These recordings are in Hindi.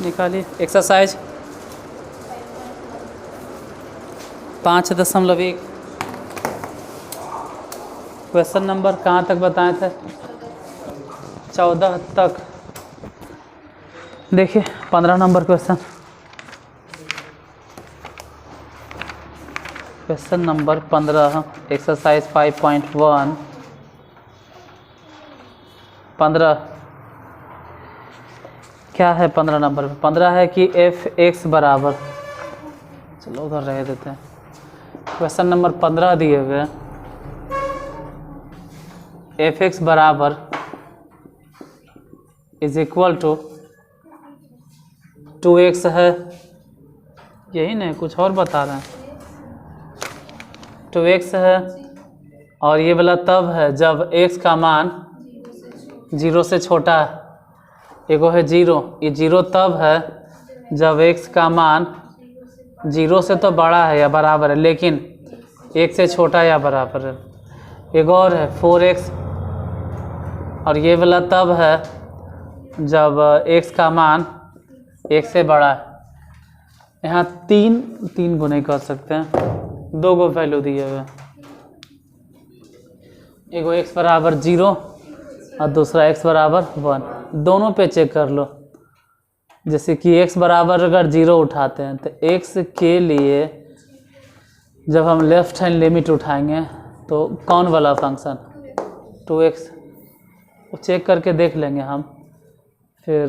निकालिए एक्सरसाइज 5.1 क्वेश्चन नंबर कहाँ तक बताए थे 14 तक। देखिए 15 नंबर क्वेश्चन नंबर 15 एक्सरसाइज 5.1 15 क्या है 15 नंबर में 15 है कि एफ एक्स बराबर, चलो उधर रह देते हैं। क्वेश्चन नंबर 15 दिए हुए एफ एक्स बराबर इज इक्वल टू 2x है, यही नहीं कुछ और बता रहे हैं। 2x है और ये वाला तब है जब x का मान 0 से छोटा है, एगो है 0, ये 0 तब है जब x का मान 0 से तो बड़ा है या बराबर है लेकिन 1 से छोटा या बराबर है। एक और है 4x और ये वाला तब है जब x का मान 1 से बड़ा है। यहाँ तीन को नहीं कर सकते हैं, 2 गो वैल्यू दिए हुए, एगो x बराबर 0 और दूसरा x बराबर 1। दोनों पे चेक कर लो। जैसे कि x बराबर अगर 0 उठाते हैं तो x के लिए जब हम लेफ्ट हैंड लिमिट उठाएंगे तो कौन वाला फंक्शन 2x वो चेक करके देख लेंगे हम। फिर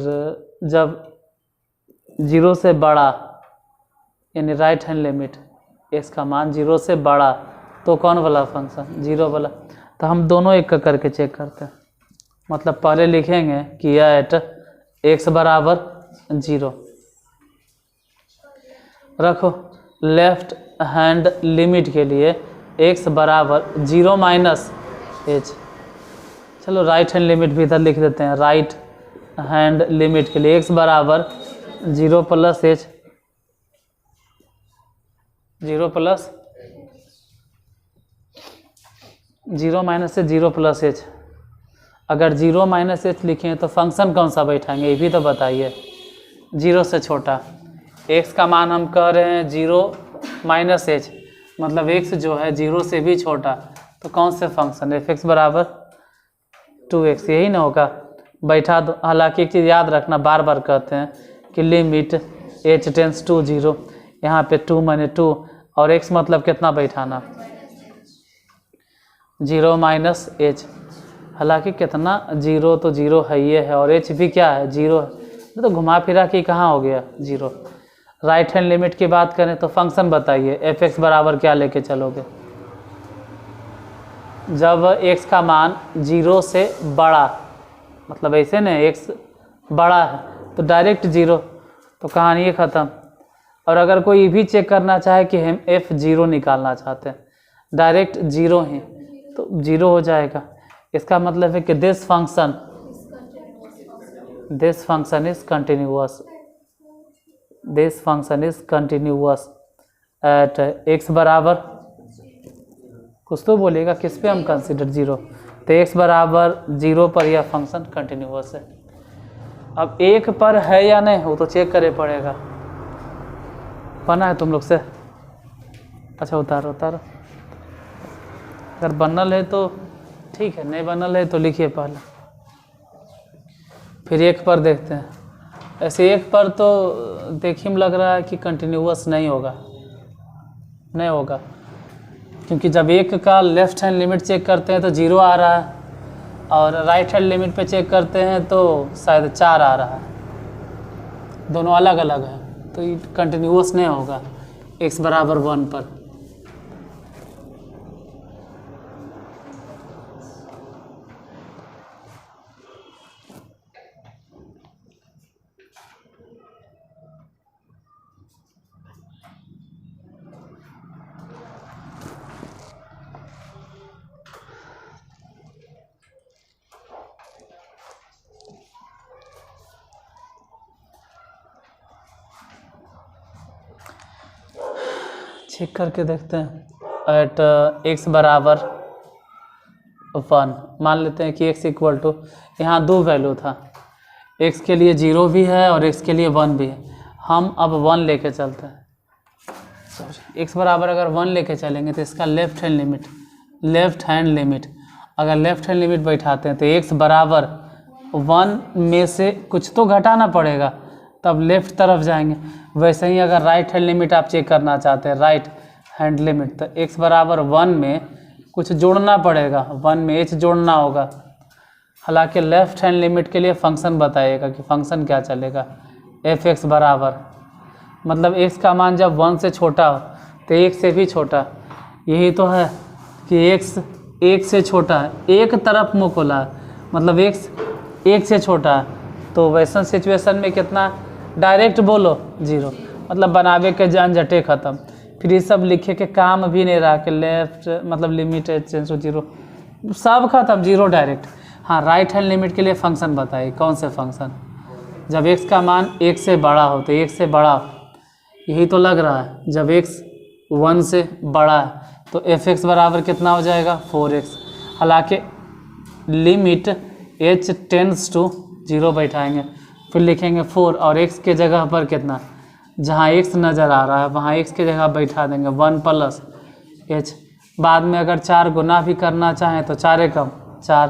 जब 0 से बड़ा यानी राइट हैंड लिमिट x का मान 0 से बड़ा तो कौन वाला फंक्शन 0 वाला। तो हम दोनों एक करके चेक करते हैं। मतलब पहले लिखेंगे कि एट x बराबर 0 रखो, लेफ्ट हैंड लिमिट के लिए x बराबर 0 माइनस h। चलो राइट हैंड लिमिट भी इधर लिख देते हैं। राइट हैंड लिमिट के लिए x बराबर 0 प्लस h, 0 प्लस 0 माइनस से 0 प्लस h। अगर 0 माइनस h लिखें तो फंक्शन कौन सा बैठाएंगे ये भी तो बताइए। 0 से छोटा, x का मान हम कह रहे हैं 0 माइनस h, मतलब x जो है 0 से भी छोटा, तो कौन से फंक्शन एफ एक्स बराबर 2x, यही ना होगा। बैठा दो। हालांकि एक चीज़ याद रखना, बार बार कहते हैं कि लिमिट h टेंस टू 0, यहाँ पे 2 माइनस 2 और x मतलब कितना बैठाना 0 माइनस h। हालांकि कितना 0 तो 0 है ये है और h भी क्या है 0 है, तो घुमा फिरा के कहाँ हो गया 0। राइट हैंड लिमिट की बात करें तो फंक्शन बताइए एफ एक्स बराबर क्या लेके चलोगे। जब x का मान 0 से बड़ा, मतलब ऐसे न x बड़ा है तो डायरेक्ट 0, तो कहानी ख़त्म। और अगर कोई भी चेक करना चाहे कि हम f0 निकालना चाहते हैं, डायरेक्ट 0 ही तो 0 हो जाएगा। इसका मतलब है कि this function is continuous at x बराबर, कुछ तो बोलिएगा किस पे हम कंसिडर 0, तो x बराबर 0 पर यह फंक्शन कंटिन्यूअस है। अब 1 पर है या नहीं वो तो चेक करे पड़ेगा। बना है तुम लोग से? अच्छा उतारो। अगर बनल है तो ठीक है, नहीं बनल है तो लिखिए पहले, फिर 1 पर देखते हैं। ऐसे 1 पर तो देखिए लग रहा है कि कंटिन्यूअस नहीं होगा, क्योंकि जब 1 का लेफ्ट हैंड लिमिट चेक करते हैं तो 0 आ रहा है और राइट हैंड लिमिट पे चेक करते हैं तो शायद 4 आ रहा है, दोनों अलग अलग है, तो ये कंटिन्यूअस नहीं होगा x बराबर 1 पर। चेक करके देखते हैं। एट x बराबर 1 मान लेते हैं कि x इक्वल टू, यहाँ 2 वैल्यू था, एक्स के लिए 0 भी है और एक्स के लिए 1 भी है। हम अब 1 लेके चलते हैं। एक्स बराबर अगर 1 लेके चलेंगे तो इसका लेफ्ट हैंड लिमिट अगर लेफ्ट हैंड लिमिट बैठाते हैं तो एक्स बराबर 1 में से कुछ तो घटाना पड़ेगा, तब लेफ्ट तरफ जाएंगे। वैसे ही अगर राइट हैंड लिमिट आप चेक करना चाहते हैं, राइट हैंड लिमिट, तो एक्स बराबर 1 में कुछ जोड़ना पड़ेगा, 1 में एच जोड़ना होगा। हालांकि लेफ्ट हैंड लिमिट के लिए फंक्शन बताइएगा कि फंक्शन क्या चलेगा। एफ एक्स बराबर, मतलब एक्स का मान जब 1 से छोटा हो तो 1 से भी छोटा, यही तो है कि एक्स 1 से छोटा है, एक तरफ मुँह खोला है, मतलब एक्स 1 से छोटा है। तो वैसा सिचुएशन में कितना, डायरेक्ट बोलो 0, मतलब बनावे के झंझटे ख़त्म। फिर ये सब लिखे के काम भी नहीं रहा कि लेफ्ट मतलब लिमिट चेंज टू 0, सब खत्म, 0 डायरेक्ट। हाँ, राइट हैंड लिमिट के लिए फंक्शन बताइए, कौन से फंक्शन, जब x का मान 1 से बड़ा हो तो 1 से बड़ा, यही तो लग रहा है। जब x 1 से बड़ा है तो एफ एक्स बराबर कितना हो जाएगा, 4x। हालांकि लिमिट h टेंड्स टू 0 बैठाएंगे, फिर लिखेंगे 4 और x के जगह पर कितना, जहाँ x नज़र आ रहा है वहाँ x के जगह बैठा देंगे 1 प्लस h। बाद में अगर 4 गुना भी करना चाहें तो 4 कम 4,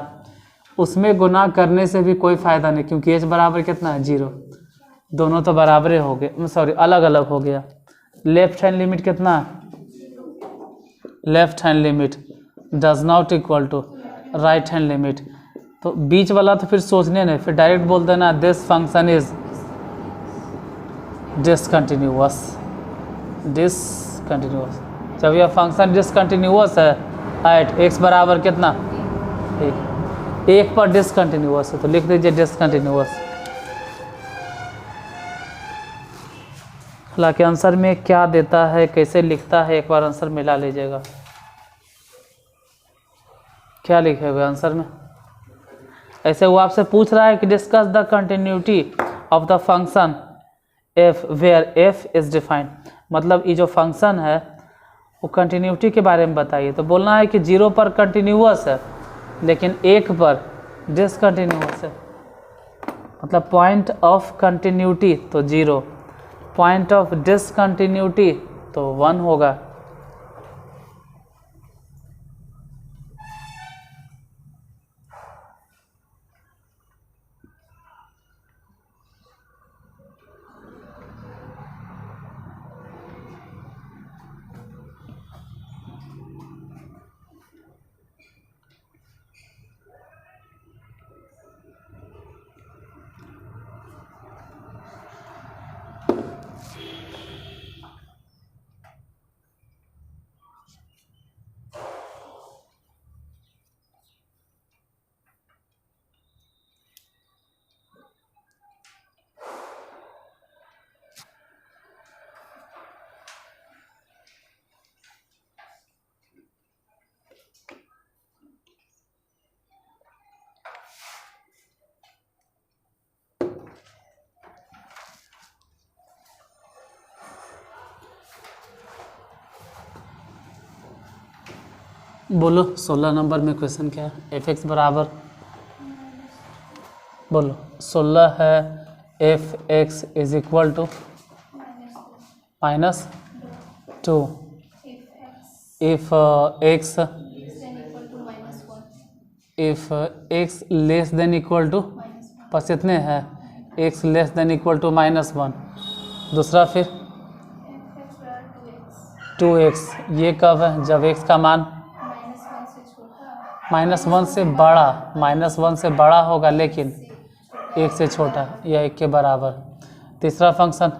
उसमें गुना करने से भी कोई फ़ायदा नहीं, क्योंकि h बराबर कितना है, 0। दोनों तो बराबर हो गए, सॉरी अलग अलग हो गया। लेफ्ट हैंड लिमिट कितना है, left hand limit does not equal to right hand limit. तो बीच वाला तो फिर सोचने नहीं, फिर डायरेक्ट बोल देना दिस फंक्शन इज डिसकंटिन्यूअस। जब यह फंक्शन डिसकंटिन्यूअस है एट एक्स बराबर कितना, 1 पर डिसकंटिन्यूअस है, तो लिख दीजिए डिसकंटिन्यूअस। हालांकि आंसर में क्या देता है, कैसे लिखता है, एक बार आंसर मिला लीजिएगा। क्या लिखे हुए आंसर में, ऐसे वो आपसे पूछ रहा है कि discuss the continuity of the function F where F is defined, मतलब ये जो फंक्शन है वो कंटिन्यूटी के बारे में बताइए। तो बोलना है कि 0 पर कंटिन्यूअस है लेकिन 1 पर डिसकंटिन्यूअस है, मतलब पॉइंट ऑफ कंटिन्यूटी तो 0, पॉइंट ऑफ डिसकंटिन्यूटी तो 1 होगा। बोलो 16 नंबर में क्वेश्चन क्या है, एफ एक्स बराबर, बोलो 16 है, F X is equal to -2 if X less than equal to, बस इतने हैं, X less than equal to -1। दूसरा फिर 2x, ये कब है, जब x का मान -1 से बड़ा, -1 से बड़ा होगा लेकिन 1 से छोटा या 1 के बराबर। तीसरा फंक्शन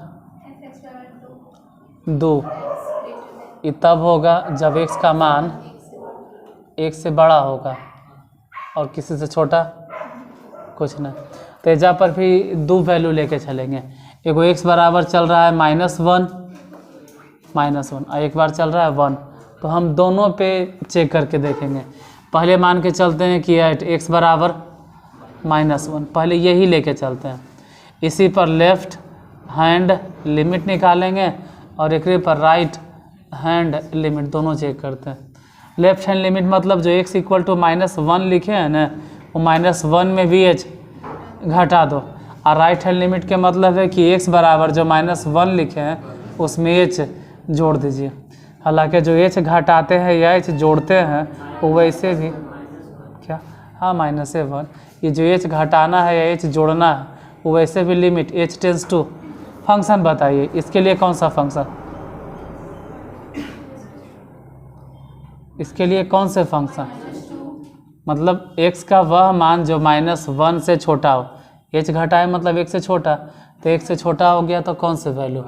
2, ये तब होगा जब x का मान 1 से बड़ा होगा और किसी से छोटा कुछ नहीं। तेजा पर भी 2 वैल्यू लेके चलेंगे, एगो x बराबर चल रहा है -1 और एक बार चल रहा है 1, तो हम दोनों पे चेक करके देखेंगे। पहले मान के चलते हैं कि एट x बराबर -1, पहले यही लेके चलते हैं। इसी पर लेफ्ट हैंड लिमिट निकालेंगे और एक पर राइट हैंड लिमिट, दोनों चेक करते हैं। लेफ्ट हैंड लिमिट मतलब जो x इक्वल टू -1 लिखे हैं ना, वो -1 में भी h घटा दो, और राइट हैंड लिमिट के मतलब है कि x बराबर जो -1 लिखे हैं उसमें h जोड़ दीजिए। हालांकि जो h घटाते हैं या h जोड़ते हैं वो वैसे भी क्या, हाँ -1, ये जो h घटाना है या h जोड़ना है वो वैसे भी limit h tends to. Function बताइए इसके लिए कौन सा फंक्शन, इसके लिए कौन से फंक्शन, मतलब x का वह मान जो -1 से छोटा हो, h घटाए मतलब 1 से छोटा, तो 1 से छोटा हो गया तो कौन से वैल्यू,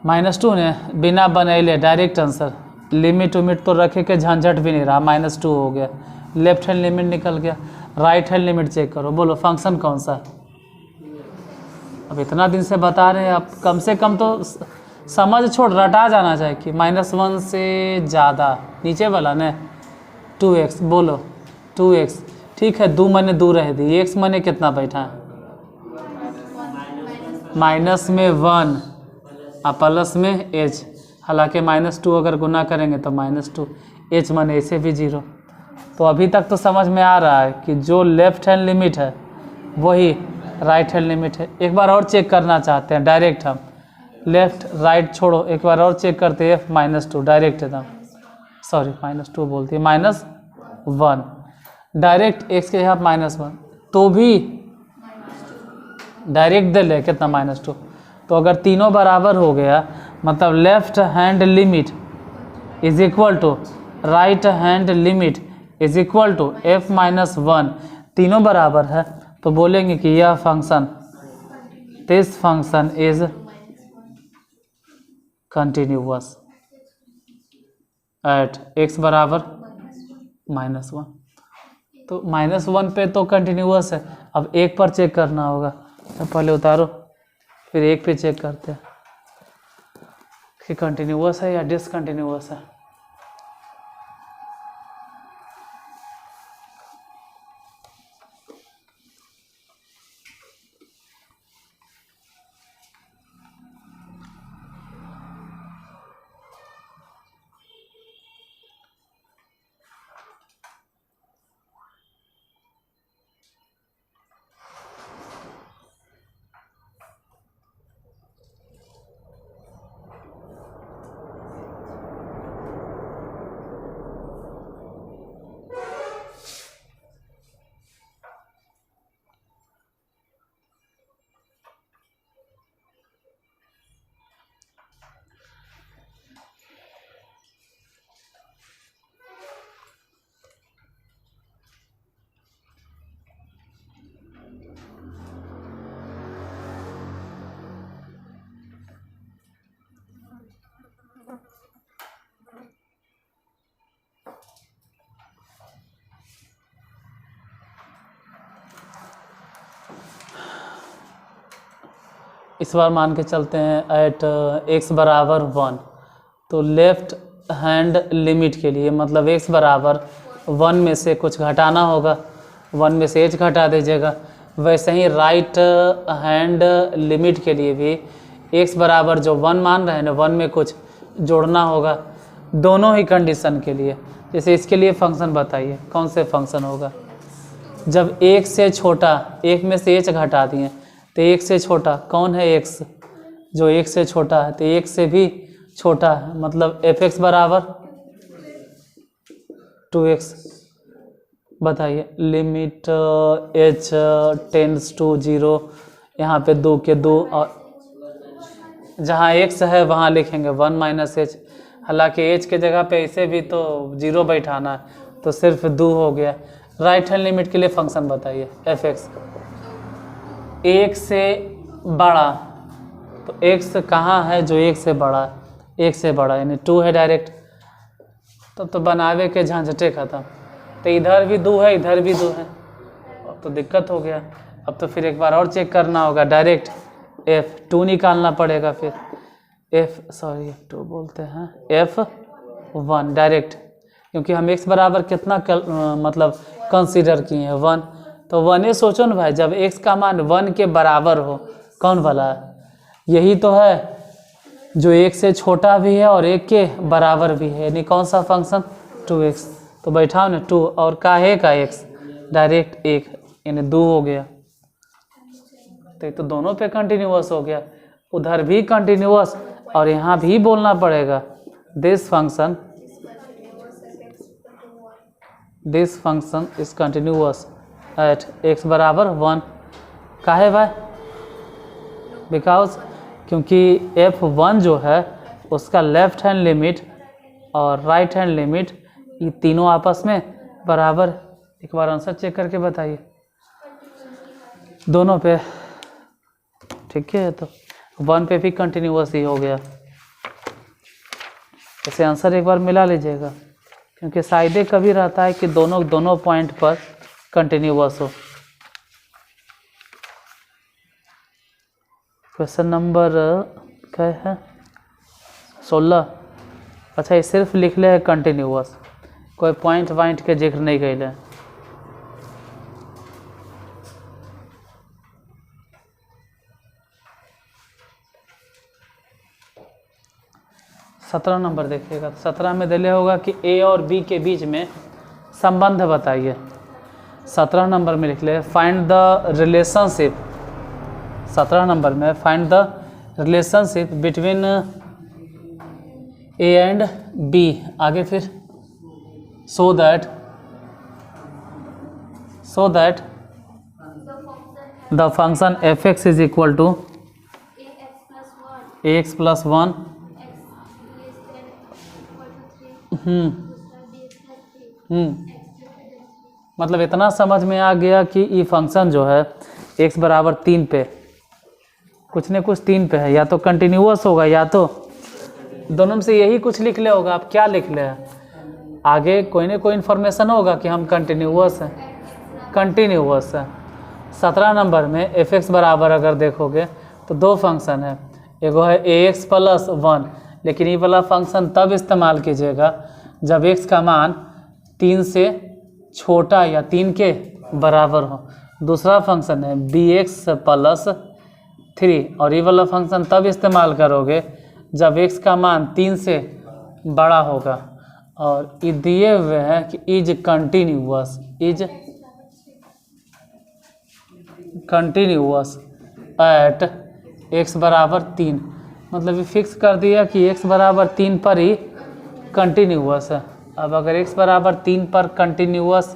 -2 ने बिना बनैले डायरेक्ट आंसर, लिमिट उमिट तो रखे के झंझट भी नहीं रहा, -2 हो गया, लेफ्ट हैंड लिमिट निकल गया। राइट हैंड लिमिट चेक करो, बोलो फंक्शन कौन सा है। अब इतना दिन से बता रहे हैं आप, कम से कम तो समझ छोड़ रटा जाना चाहिए कि -1 से ज़्यादा, नीचे वाला ने 2x, बोलो 2x, ठीक है, 2 मैंने दूर रह दी, x मैंने कितना बैठा है, माइनस में 1 और प्लस में h, हालांकि -2 अगर गुना करेंगे तो -2, h माने ऐसे भी 0। तो अभी तक तो समझ में आ रहा है कि जो लेफ्ट हैंड लिमिट है वही राइट हैंड लिमिट है। एक बार और चेक करना चाहते हैं डायरेक्ट, हम लेफ्ट राइट छोड़ो, एक बार और चेक करते हैं, -2 डायरेक्ट एकदम, सॉरी -2 बोलती है, -1 डायरेक्ट, x के यहाँ -1 तो भी डायरेक्ट दे ले कितना -2। तो अगर तीनों बराबर हो गया मतलब left hand limit is equal to right hand limit is equal to f-1, तीनों बराबर है तो बोलेंगे कि यह function, this function is continuous at x बराबर -1। तो -1 पे तो कंटिन्यूअस है, अब 1 पर चेक करना होगा, तो पहले उतारो फिर 1 पे चेक करते हैं कि कंटिन्यूअस है या डिसकंटिन्यूअस है। इस बार मान के चलते हैं एट x बराबर 1, तो लेफ्ट हैंड लिमिट के लिए मतलब x बराबर 1 में से कुछ घटाना होगा, 1 में से h घटा दीजिएगा। वैसे ही राइट हैंड लिमिट के लिए भी x बराबर जो 1 मान रहे हैं ना, 1 में कुछ जोड़ना होगा, दोनों ही कंडीशन के लिए। जैसे इसके लिए फंक्शन बताइए कौन से फंक्शन होगा, जब 1 से छोटा, 1 में से h घटा दिए तो 1 से छोटा कौन है, x, जो 1 से छोटा है तो 1 से भी छोटा है, मतलब f(x) बराबर 2x। बताइए लिमिट h टेंड्स टू 0, यहाँ पे 2 के 2, और जहाँ x है वहाँ लिखेंगे 1 - h, हालांकि h के जगह पे ऐसे भी तो 0 बैठाना है तो सिर्फ 2 हो गया। राइट हैंड लिमिट के लिए फंक्शन बताइए f(x), 1 से बड़ा, तो x कहाँ है जो 1 से बड़ा है, 1 से बड़ा यानी 2 है डायरेक्ट, तब तो बनावे के झंझटे खत्म। तो इधर भी 2 है इधर भी 2 है, अब तो दिक्कत हो गया। अब तो फिर एक बार और चेक करना होगा, डायरेक्ट f2 निकालना पड़ेगा, फिर f2 बोलते हैं f1 डायरेक्ट, क्योंकि हम x बराबर कितना मतलब कंसीडर किए हैं 1, तो 1 ही सोचो ना भाई, जब x का मान 1 के बराबर हो, कौन वाला है, यही तो है जो 1 से छोटा भी है और 1 के बराबर भी है, यानी कौन सा फंक्शन 2x। तो बैठाओ ना 2 और काहे का x, डायरेक्ट 1 यानी 2 हो गया। तो ये तो दोनों पे कंटिन्यूअस हो गया, उधर भी कंटिन्यूअस और यहाँ भी बोलना पड़ेगा this function is continuous at x बराबर 1। काहे भाई? बिकॉज क्योंकि f1 जो है उसका लेफ्ट हैंड लिमिट और राइट हैंड लिमिट ये तीनों आपस में बराबर। एक बार आंसर चेक करके बताइए दोनों पे, ठीक है? तो 1 पे भी कंटिन्यूअस ही हो गया। ऐसे आंसर एक बार मिला लीजिएगा, क्योंकि शायद कभी रहता है कि दोनों पॉइंट पर कंटिन्यूअस हो। क्वेश्चन नंबर क्या है? 16। अच्छा, ये सिर्फ लिख ले है कंटिन्यूअस, कोई पॉइंट वाइंट के जिक्र नहीं कैले। सत्रह नंबर देखिएगा। 17 में दिले होगा कि ए और बी के बीच में संबंध बताइए। 17 नंबर में लिख ले फाइंड द रिलेशनशिप। 17 नंबर में find the relationship between A and B. आगे फिर so that the function F X is equal to A X plus 1 मतलब इतना समझ में आ गया कि ये फंक्शन जो है x बराबर 3 पे कुछ न कुछ 3 पे है, या तो कंटिन्यूअस होगा या तो दोनों में से यही कुछ लिख ले होगा। आप क्या लिख ले? आगे कोई ना कोई इन्फॉर्मेशन होगा कि हम कंटिन्यूअस है। 17 नंबर में एफ एक्स बराबर अगर देखोगे तो दो फंक्शन है, एगो है ए एक्स प्लस 1, लेकिन ये वाला फंक्शन तब इस्तेमाल कीजिएगा जब x का मान 3 से छोटा या 3 के बराबर हो। दूसरा फंक्शन है बी एक्स प्लस 3, और ये वाला फंक्शन तब इस्तेमाल करोगे जब x का मान 3 से बड़ा होगा। और ये दिए हुए हैं कि इज कंटिन्यूअस एट x बराबर 3, मतलब ये फिक्स कर दिया कि x बराबर 3 पर ही कंटिन्यूअस है। अब अगर x बराबर 3 पर कंटिन्यूअस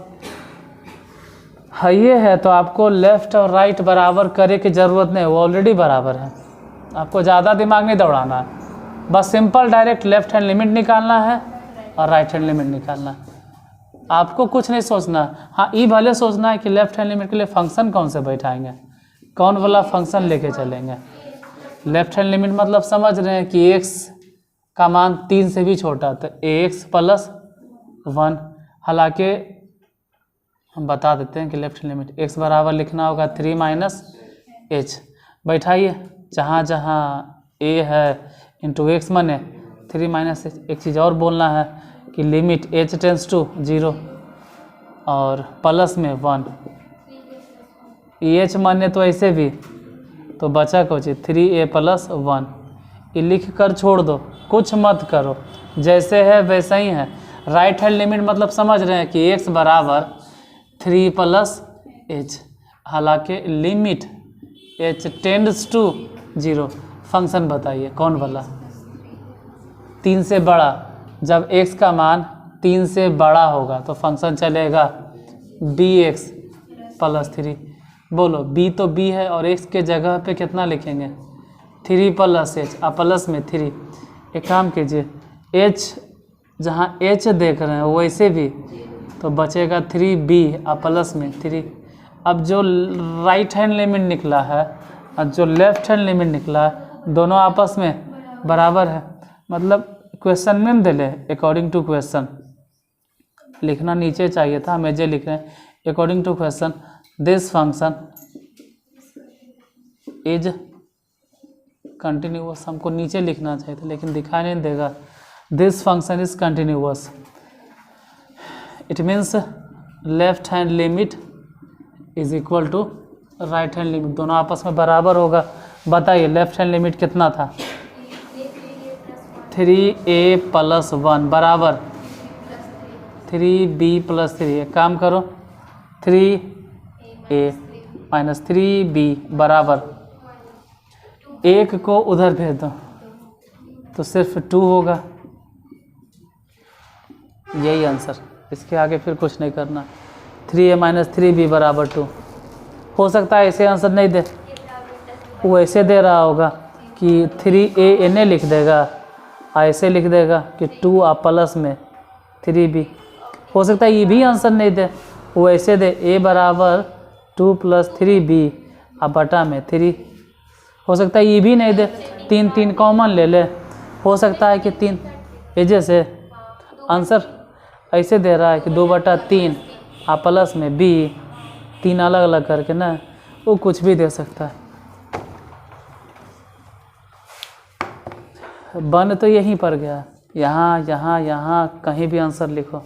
है ये है तो आपको लेफ्ट और राइट बराबर करे की ज़रूरत नहीं, वो ऑलरेडी बराबर है। आपको ज़्यादा दिमाग नहीं दौड़ाना है, बस simple direct left hand limit निकालना है और राइट हैंड लिमिट निकालना है। आपको कुछ नहीं सोचना। हाँ, ये भले सोचना है कि लेफ्ट हैंड लिमिट के लिए फंक्शन कौन से बैठाएंगे, कौन वाला फंक्शन लेके चलेंगे। लेफ्ट हैंड लिमिट मतलब समझ रहे हैं कि x का मान 3 से भी छोटा, तो ax प्लस 1। हालांकि हम बता देते हैं कि लेफ्ट हैंड लिमिट x बराबर लिखना होगा 3 माइनस h। बैठाइए जहाँ जहाँ a है इंटू एक्स माने 3 माइनस h। एक चीज़ और बोलना है कि लिमिट h टेंस टू 0 और प्लस में 1। h माने तो ऐसे भी, तो बचा कुछ 3a प्लस 1। ये लिख कर छोड़ दो, कुछ मत करो, जैसे है वैसा ही है। राइट हैंड लिमिट मतलब समझ रहे हैं कि x बराबर 3 प्लस h, हालांकि limit h tends to 0। Function बताइए कौन वाला 3 से बड़ा। जब x का मान 3 से बड़ा होगा तो फंक्शन चलेगा bx प्लस 3। बोलो b तो b है और x के जगह पे कितना लिखेंगे 3 प्लस h, प्लस में 3। एक काम कीजिए h जहाँ h देख रहे हैं वैसे भी तो बचेगा 3b प्लस में 3। अब जो राइट हैंड लिमिट निकला है और जो लेफ्ट हैंड लिमिट निकला है दोनों आपस में बराबर है। मतलब क्वेश्चन में दिले अकॉर्डिंग टू क्वेश्चन लिखना नीचे चाहिए था, हमें जो लिख रहे हैं according to question this function is continuous. हमको नीचे लिखना चाहिए था लेकिन दिखाई नहीं देगा। This function is continuous, it means left hand limit is equal to right hand limit, दोनों आपस में बराबर होगा। बताइए लेफ्ट हैंड लिमिट कितना था 3a प्लस 1 बराबर 3b प्लस 3। एक काम करो 3a माइनस 3b बराबर एक को उधर भेज दो तो सिर्फ 2 होगा, यही आंसर, इसके आगे फिर कुछ नहीं करना। 3a - 3b = 2। हो सकता है ऐसे आंसर नहीं दे, वो ऐसे दे रहा होगा कि 3a लिख देगा, ऐसे लिख देगा कि 2a प्लस में 3b। हो सकता है ये भी आंसर नहीं दे, वो ऐसे दे a = 2 + 3b बटा में 3। हो सकता है ये भी नहीं दे, 3 3 कॉमन ले ले, हो सकता है कि 3 एजे से आंसर ऐसे दे रहा है कि 2/3 प्लस में b, 3 अलग अलग करके ना, वो कुछ भी दे सकता है। बन तो यहीं पर गया, यहाँ यहाँ यहाँ कहीं भी आंसर लिखो।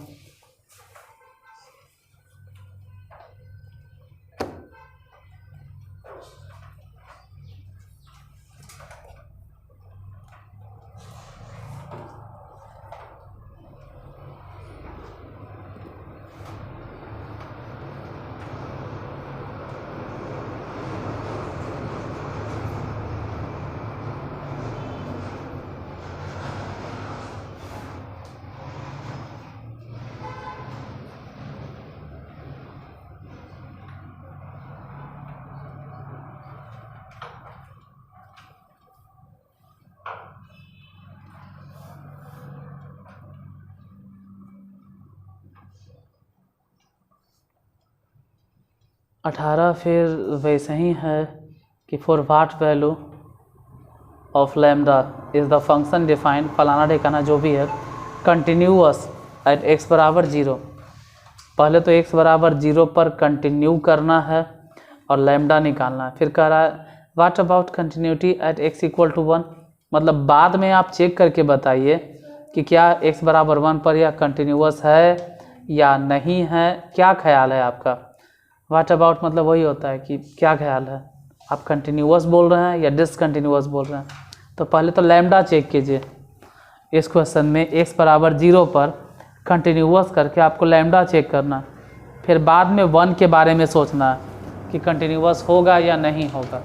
अठारह फिर वैसे ही है कि for watt value of lambda is the function defined फलाना ठिकाना जो भी है कंटिन्यूअस एट x = 0। पहले तो x = 0 पर कंटिन्यू करना है और लैम्डा निकालना है। फिर कह रहा है what about continuity at x = 1, मतलब बाद में आप चेक करके बताइए कि क्या x = 1 पर यह कंटिन्यूअस है या नहीं है, क्या ख्याल है आपका। वाट अबाउट मतलब वही होता है कि क्या ख्याल है, आप कंटिन्यूअस बोल रहे हैं या डिसकंटिन्यूअस बोल रहे हैं। तो पहले तो लैम्डा चेक कीजिए इस क्वेश्चन में, x = 0 पर कंटिन्यूअस करके आपको लैम्डा चेक करना, फिर बाद में 1 के बारे में सोचना है कि कंटिन्यूअस होगा या नहीं होगा।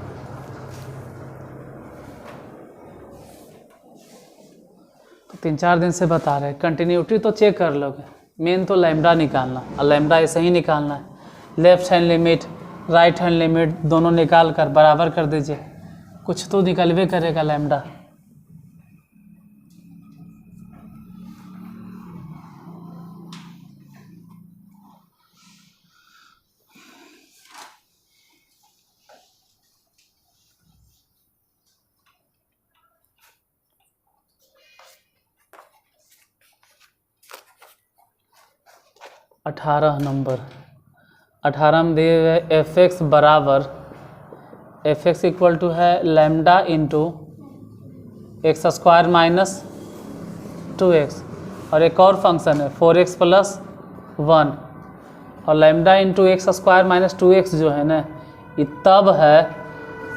तो 3-4 दिन से बता रहे हैं कंटिन्यूटी तो चेक कर लोगे, मेन तो लैम्डा निकालना, और लैम्डा ऐसे ही निकालना है। Left hand limit right hand limit दोनों निकाल कर बराबर कर दीजिए, कुछ तो निकलवे करेगा लैम्डा। अठारह नंबर 18 में दिए हुए fx बराबर fx = है लैम्डा इंटू x² - 2x, और एक और फंक्शन है 4x + 1, और लैम्डा इंटू x² - 2x जो है ना, ये तब है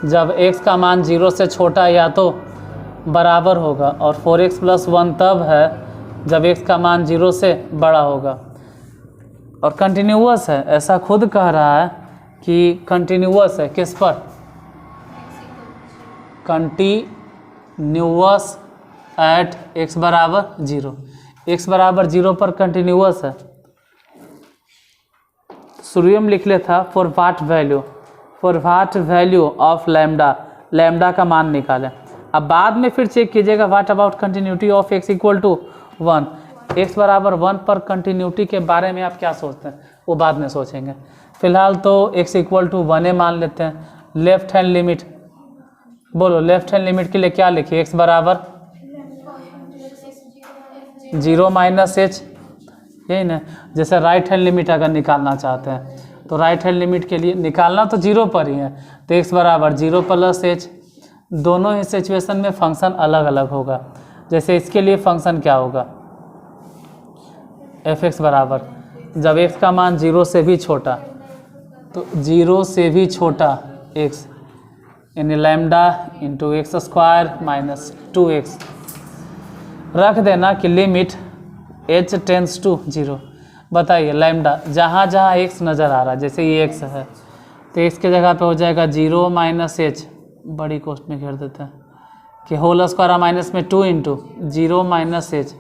जब x का मान 0 से छोटा या तो बराबर होगा, और 4x + 1 तब है जब x का मान 0 से बड़ा होगा। और कंटिन्यूअस है, ऐसा खुद कह रहा है कि कंटिन्यूअस है, किस पर, कंटिन्यूअस एट x = 0, x = 0 पर कंटिन्यूअस है। शुरू में लिख ले था for watt value of lambda, lambda का मान निकालें। अब बाद में फिर चेक कीजिएगा what about continuity of x = 1, x = 1 पर कंटिन्यूटी के बारे में आप क्या सोचते हैं, वो बाद में सोचेंगे। फिलहाल तो x = 1 मान लेते हैं। लेफ्ट हैंड लिमिट बोलो, लेफ्ट हैंड लिमिट के लिए क्या लिखिए, x = 0 - h, यही ना। जैसे राइट हैंड लिमिट अगर निकालना चाहते हैं तो राइट हैंड लिमिट के लिए निकालना तो 0 पर ही है, तो x = 0 + h। दोनों ही सिचुएशन में फंक्शन अलग अलग होगा। जैसे इसके लिए फंक्शन क्या होगा, fx बराबर जब x का मान 0 से भी छोटा, तो 0 से भी छोटा x यानी लैम्डा इंटू x² - 2x रख देना कि लिमिट h टेंड्स टू 0। बताइए लैम्डा जहाँ जहाँ x नज़र आ रहा है, जैसे ये x है तो x के जगह पे हो जाएगा 0 - h बड़ी कोष्ट में घेर देते हैं कि होल स्क्वायर माइनस में 2 इंटू 0 माइनस एच,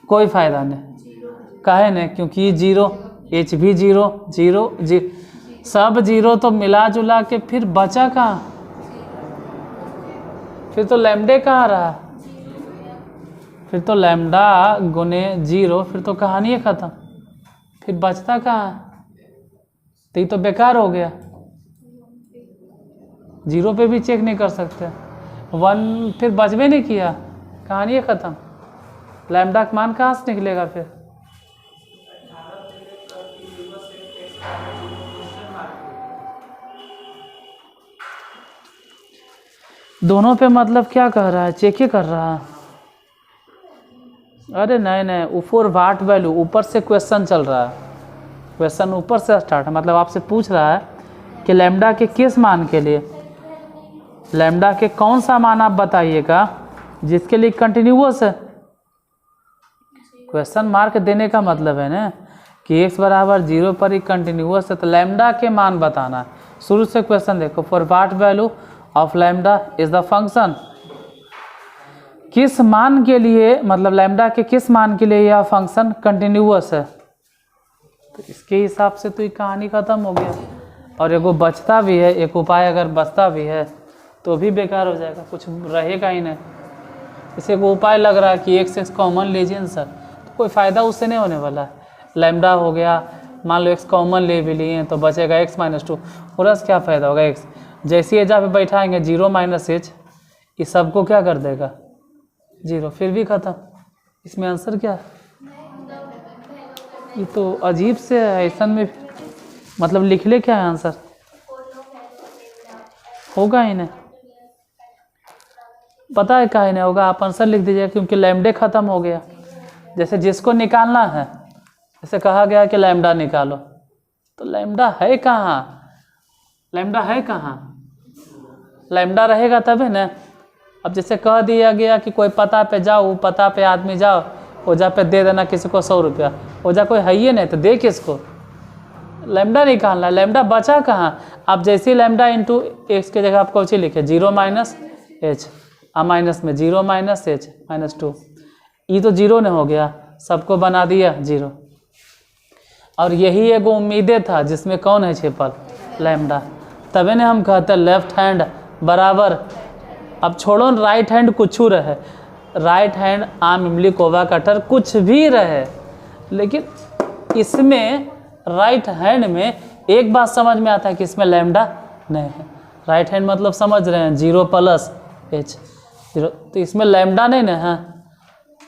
कोई फ़ायदा नहीं, काहे नहीं, क्योंकि 0 एच भी 0 0 सब 0 तो मिला जुला के फिर बचा कहाँ, फिर तो लैम्डे कहाँ रहा, फिर तो लैम्डा गुने 0, फिर तो कहानी है ख़त्म, फिर बचता कहाँ, तो ये तो बेकार हो गया। 0 पे भी चेक नहीं कर सकते, 1 फिर बचबे नहीं किया, कहानी है ख़त्म, लैम्डा का मान कहाँ से निकलेगा फिर। दोनों पे मतलब क्या कह रहा है, चेक ही कर रहा है। अरे नहीं, ऊपर वाट वैल्यू, ऊपर से क्वेश्चन चल रहा है, क्वेश्चन ऊपर से स्टार्ट है, मतलब आपसे पूछ रहा है कि लैम्डा के किस मान के लिए, लैम्डा के कौन सा मान आप बताइएगा जिसके लिए कंटिन्यूअस है। क्वेश्चन मार्क देने का मतलब है ना कि x बराबर 0 पर ही कंटिन्यूअस है, तो लैम्डा के मान बताना है। शुरू से क्वेश्चन देखो, for what value of lambda is the function, किस मान के लिए, मतलब लैम्डा के किस मान के लिए यह फंक्शन कंटिन्यूअस है, तो इसके हिसाब से तो ये कहानी ख़त्म हो गया। और एगो बचता भी है, एक उपाय अगर बचता भी है तो भी बेकार हो जाएगा, कुछ रहेगा ही नहीं। इसे वो उपाय लग रहा है कि x कॉमन लीजिए ना सर, तो कोई फ़ायदा उससे नहीं होने वाला है। लैम्डा हो गया, मान लो x कॉमन ले भी लिए तो बचेगा x माइनस 2, और क्या फ़ायदा होगा x, जैसी एज पे बैठाएंगे 0 माइनस एच, ये सबको क्या कर देगा 0, फिर भी ख़त्म। इसमें आंसर क्या है, ये तो अजीब से है, ऐसा में मतलब लिख ले क्या है आंसर, होगा ही नहीं, पता है काहे नहीं होगा, आप आंसर लिख दीजिएगा, क्योंकि लैम्डे ख़त्म हो गया। जैसे जिसको निकालना है, जैसे कहा गया कि लैम्डा निकालो, तो लैम्डा है कहाँ, लैम्डा है कहाँ, लैम्डा रहेगा तभी ना। अब जैसे कह दिया गया कि कोई पता पे जाओ, पता पे आदमी जाओ, ओजा पे दे देना किसी को 100 रुपया, ओजा कोई है ही नहीं तो दे किसको, लैम्डा निकालना, लैम्डा बचा कहाँ। आप जैसे लैम्डा इंटू एक्स के जगह आप कौन सी लिखे 0 माइनस एच, माइनस में 0 माइनस एच माइनस 2, ये तो 0 नहीं हो गया, सबको बना दिया 0। और यही एगो उम्मीदें था जिसमें कौन है छिपल, लैम्डा, तभी ने हम कहते लेफ्ट हैंड बराबर, अब छोड़ो राइट हैंड कुछ रहे, राइट हैंड आम इमली कोवा कटर कुछ भी रहे, लेकिन इसमें राइट हैंड में एक बात समझ में आता है कि इसमें लैम्डा नहीं है। राइट हैंड मतलब समझ रहे हैं 0 प्लस एच 0, तो इसमें लैम्डा नहीं ना है,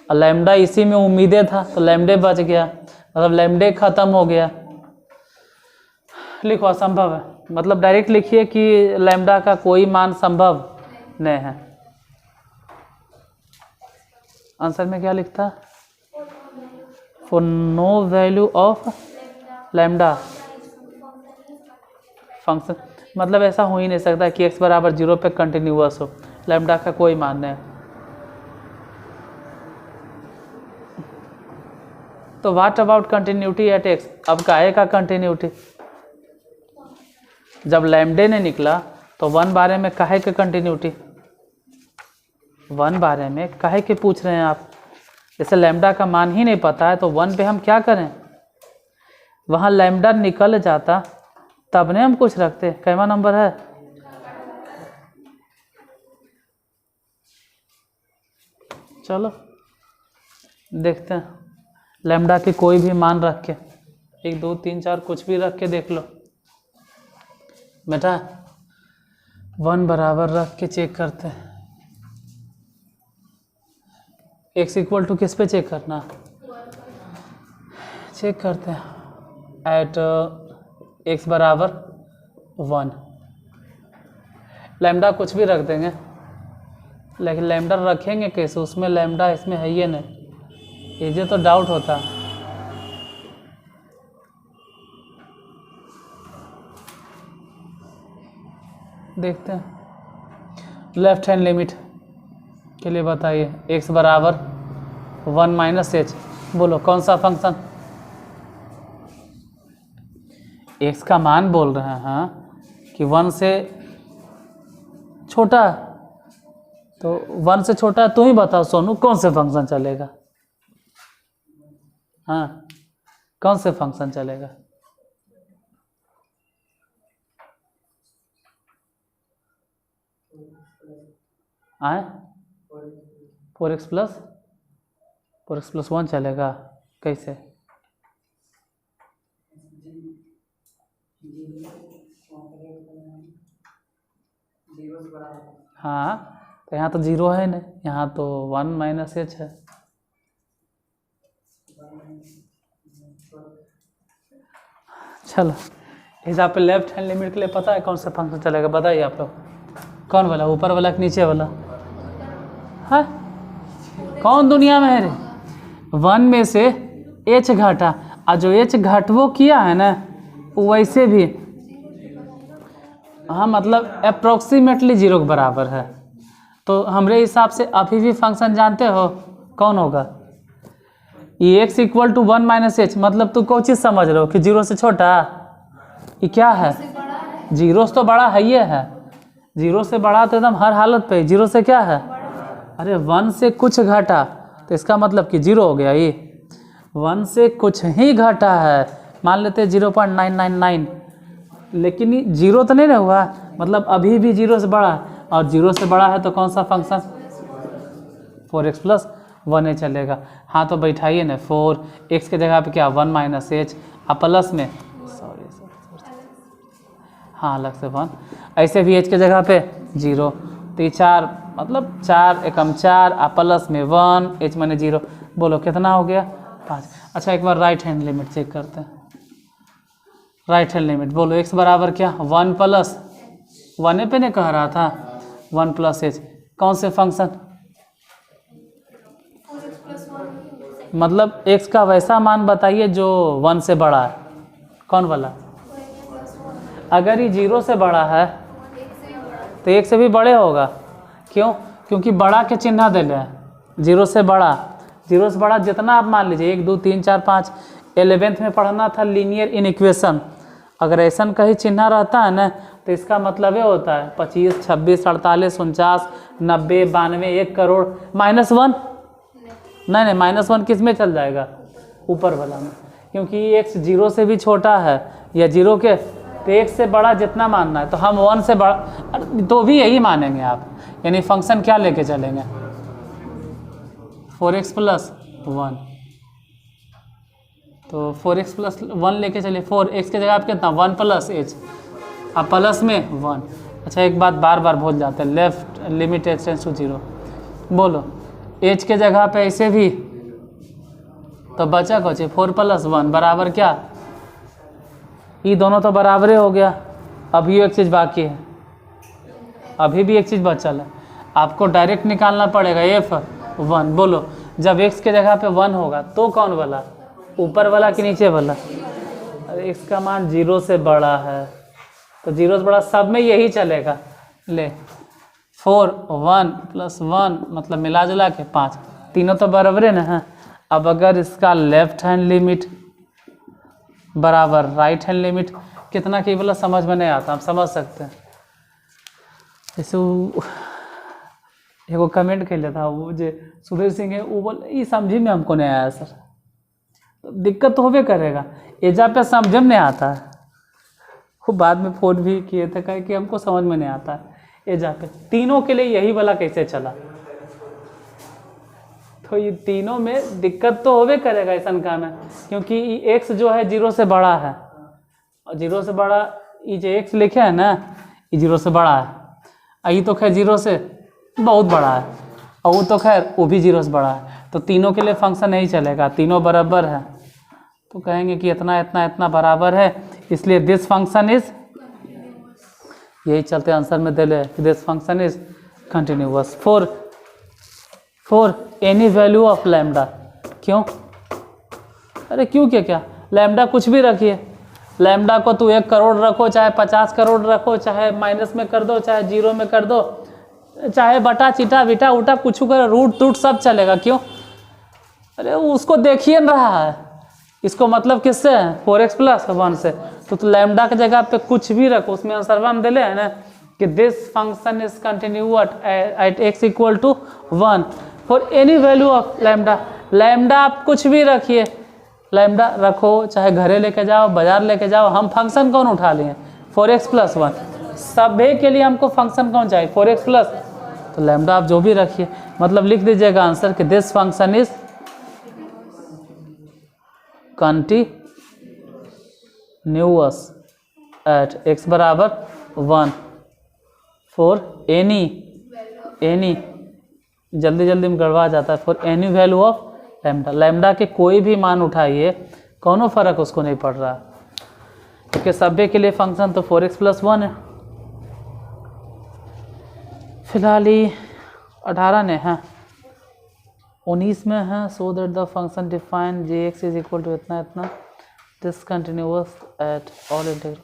और लैम्डा इसी में उम्मीदें था, तो लैम्डे बच गया, मतलब लैम्डे ख़त्म हो गया। लिखो असंभव है, मतलब डायरेक्ट लिखिए कि लैम्डा का कोई मान संभव नहीं है। आंसर में क्या लिखता, for no value of lambda function, मतलब ऐसा हो ही नहीं सकता कि x बराबर 0 पे कंटिन्यूअस हो, लैम्डा का कोई मान नहीं। तो what about continuity at x, अब काहे का कंटिन्यूटी, जब लैम्डे ने निकला तो 1 बारे में काहे के कंटिन्यूटी, 1 बारे में काहे के पूछ रहे हैं आप, जैसे लैम्डा का मान ही नहीं पता है तो 1 पे हम क्या करें, वहाँ लैम्डा निकल जाता तब ने हम कुछ रखते। कैवा नंबर है, चलो देखते हैं, लैम्डा के कोई भी मान रख के 1 2 3 4 कुछ भी रख के देख लो बेटा, 1 बराबर रख के चेक करते हैं। x इक्वल टू किस पे चेक करना, चेक करते हैं एट x बराबर 1, लैम्डा कुछ भी रख देंगे, लेकिन लैम्डा रखेंगे कैसे, उसमें लैम्डा इसमें है ही नहीं, ये तो डाउट होता। देखते हैं, लेफ्ट हैंड लिमिट के लिए बताइए, x बराबर 1 माइनस एच, बोलो कौन सा फंक्शन, x का मान बोल रहे हैं कि 1 से छोटा, तो 1 से छोटा है। तुम ही बताओ सोनू कौन से फंक्शन चलेगा? हाँ, कौन से फंक्शन चलेगा? आए 4x प्लस 1 चलेगा। कैसे? हाँ, तो यहाँ तो 0 है नहीं, यहाँ तो 1 माइनस h है। चलो, इस पे लेफ्ट हैंड लिमिट के लिए पता है कौन सा फंक्शन चलेगा? बताइए आप लोग। कौन वाला, ऊपर वाला कि नीचे वाला? है कौन दुनिया में है रे? 1 में से h घटा, और जो h घटवो किया है ना वैसे भी, हाँ मतलब अप्रोक्सीमेटली 0 के बराबर है। तो हमारे हिसाब से अभी भी फंक्शन जानते हो कौन होगा? ये x equal to 1 minus H, मतलब तू कोई चीज़ समझ रहे हो कि 0 से छोटा? ये क्या है? 0 से तो बड़ा है, ये है 0 से बड़ा तो एकदम हर हालत पे। 0 से क्या है? अरे 1 से कुछ घटा, तो इसका मतलब कि 0 हो गया। ये 1 से कुछ ही घटा है, मान लेते हैं 0.999, लेकिन ये 0 तो नहीं ना हुआ, मतलब अभी भी 0 से बड़ा है। और 0 से बड़ा है तो कौन सा फंक्शन? 4x प्लस 1 चलेगा। हाँ तो बैठाइए ना, 4x के जगह पे क्या 1 माइनस एच, और प्लस में सॉरी हाँ अलग से 1, ऐसे भी h के जगह पे 0, तो ये 4 मतलब 4 एकम 4 और प्लस में 1, h माने 0। बोलो कितना हो गया? 5। अच्छा एक बार राइट हैंड लिमिट चेक करते हैं। राइट हैंड लिमिट बोलो, x बराबर क्या? 1 प्लस 1 पे नहीं कह रहा था 1 प्लस एच, कौन से फंक्शन? मतलब x का वैसा मान बताइए जो 1 से बड़ा है। कौन वाला? अगर ये 0 से बड़ा है तो 1 से भी बड़े होगा। क्यों? क्योंकि बड़ा के चिन्ह दे ले, 0 से बड़ा। 0 से बड़ा जितना आप मान लीजिए 1 2 3 4 5, 11th में पढ़ना था लीनियर इनइक्वेशन। अगर ऐसा कहीं चिन्ह रहता है ना तो इसका मतलब ये होता है 25 26 48 49 90 92 1 करोड़ -1। नहीं -1 किस में चल जाएगा? ऊपर वाला में, क्योंकि x 0 से भी छोटा है या 0 के, तो 1 से बड़ा जितना मानना है, तो हम 1 से बड़ा तो भी यही मानेंगे आप। यानी फंक्शन क्या लेके चलेंगे? 4x प्लस 1, तो 4x प्लस 1 लेके चलिए। 4x के जगह आप कितना? 1 प्लस एच, अब प्लस में 1। अच्छा एक बात बार बार भूल जाते हैं, left limit h tends to 0। बोलो h के जगह पे ऐसे भी, तो बचा कुछ 4 प्लस 1 बराबर क्या? ये दोनों तो बराबर हो गया। अभी एक चीज़ बाकी है, अभी भी एक चीज़ बचल है, आपको डायरेक्ट निकालना पड़ेगा f1। बोलो जब x के जगह पे 1 होगा तो कौन वाला? ऊपर वाला कि नीचे वाला? अरे x का मान 0 से बड़ा है, तो 0 से बड़ा सब में यही चलेगा। ले 4 1 प्लस 1 मतलब मिला जुला के 5, तीनों तो बराबर है ना। है अब अगर इसका लेफ्ट हैंड लिमिट बराबर राइट हैंड लिमिट, कितना की बोला समझ में नहीं आता, हम समझ सकते हैं। जैसे एगो कमेंट कर लेता वो जो सुधीर सिंह है, वो बोल ये समझी में हमको नहीं आया सर। तो दिक्कत तो होबे करेगा, एजा पे समझ में नहीं आता है। वो बाद में फ़ोन भी किए थे, कहे कि हमको समझ में नहीं आता है एजा पे। तीनों के लिए यही वाला कैसे चला? तो ये तीनों में दिक्कत तो होबे करेगा ऐसा काम है, क्योंकि ये x जो है 0 से बड़ा है, और 0 से बड़ा ये जो x लिखे है ना ये 0 से बड़ा है। ये तो खैर 0 से बहुत बड़ा है, और वो तो खैर वो भी 0 से बड़ा है। तो तीनों के लिए फंक्शन नहीं चलेगा, तीनों बराबर है। तो कहेंगे कि इतना इतना इतना बराबर है, इसलिए दिस फंक्शन इज, यही चलते आंसर में दे ले, this function is continuous for any value of lambda. क्यों? अरे क्यों क्या लैम्डा कुछ भी रखिए, लैम्डा को तू 1 करोड़ रखो, चाहे 50 करोड़ रखो, चाहे माइनस में कर दो, चाहे 0 में कर दो, चाहे बटा चिटा बिटा उटा कुछ कर, रूट टूट सब चलेगा। क्यों? अरे उसको देखिए न रहा है, इसको मतलब किससे है? 4x प्लस 1 से। तो लैम्डा के जगह पे कुछ भी रखो, उसमें आंसर हम दे ले है ना, कि this function is continuous at x equal to 1 for any value of lambda. Lambda आप कुछ भी रखिए, लैम्डा रखो, चाहे घरे लेके जाओ, बाजार लेके जाओ, हम फंक्शन कौन उठा लिए 4x + 1। सभी के लिए हमको फंक्शन कौन चाहिए 4x प्लस, तो लैम्डा आप जो भी रखिए, मतलब लिख दीजिएगा आंसर कि this function is continuous at x बराबर 1 फॉर एनी जल्दी जल्दी में गड़बड़ा जाता है, for any value of lambda. Lambda के कोई भी मान उठाइए, कोनो फर्क उसको नहीं पड़ रहा, क्योंकि सभी के लिए फंक्शन तो 4x + 1 है। फिलहाल ही 18 ने है, 19 में है। So that the function define jx is equal to इतना इतना डिसकंटिन्यूअस एट ऑल इंटीग्रल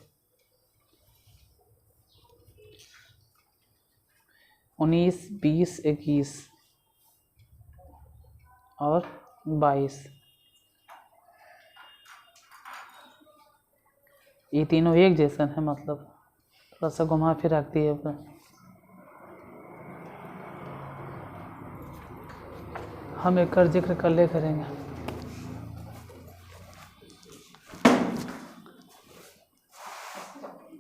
19, 20, 21 और 22, ये तीनों एक जैसन है, मतलब थोड़ा सा घुमा फिर रखती है। हम एक कर जिक्र कल करेंगे।